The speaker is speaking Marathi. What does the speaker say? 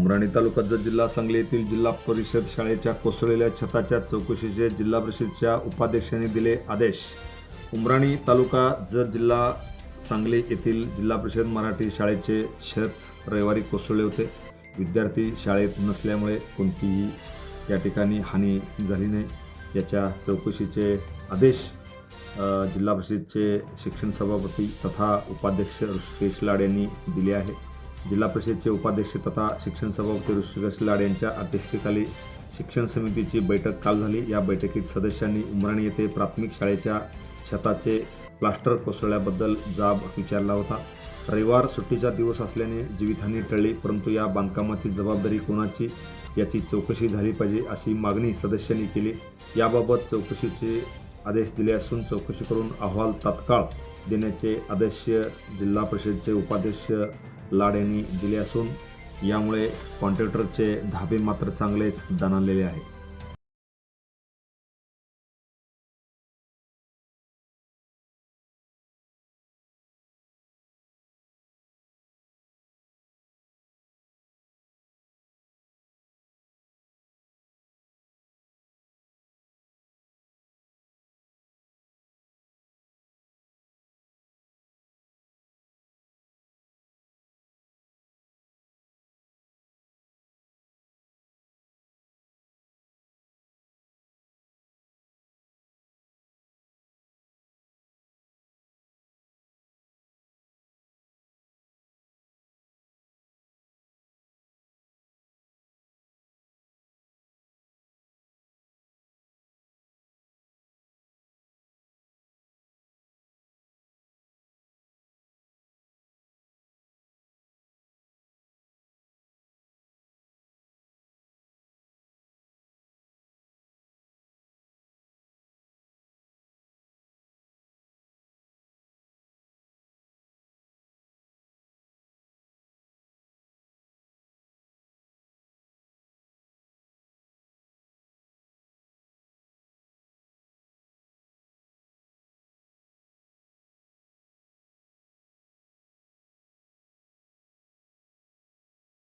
उमराणी तालुका जत जिल्हा सांगली येथील जिल्हा परिषद शाळेच्या कोसळलेल्या छताच्या चौकशीचे जिल्हा परिषदच्या उपाध्यक्षांनी दिले आदेश। उमराणी तालुका जत जिल्हा सांगली येथील जिल्हा परिषद मराठी शाळेचे छत रविवारी कोसळले होते। विद्यार्थी शाळेत नसल्यामुळे कोणतीही या ठिकाणी हानी झाली नाही। याच्या चौकशीचे आदेश जिल्हा परिषदेचे शिक्षण सभापती तथा उपाध्यक्ष ऋषिकेश लाड यांनी दिले आहे। जिल्हा परिषदेचे उपाध्यक्ष तथा शिक्षण सभापती ऋषिकेश लाड यांच्या अध्यक्षतेखाली शिक्षण समितीची बैठक काल झाली। या बैठकीत सदस्यांनी उमराणी येथे प्राथमिक शाळेच्या छताचे प्लास्टर कोसळल्याबद्दल जाब विचारला होता। रविवार सुट्टीचा दिवस असल्याने जीवितहानी टळली, परंतु या बांधकामाची जबाबदारी कोणाची याची चौकशी झाली पाहिजे अशी मागणी सदस्यांनी केली। याबाबत चौकशीचे आदेश दिले असून चौकशी करून अहवाल तात्काळ देण्याचे आदेश जिल्हा परिषदेचे उपाध्यक्ष लाड यांनी दिले असून यामुळे कॉन्ट्रॅक्टरचे धाबे मात्र चांगलेच दणाणलेले आहे।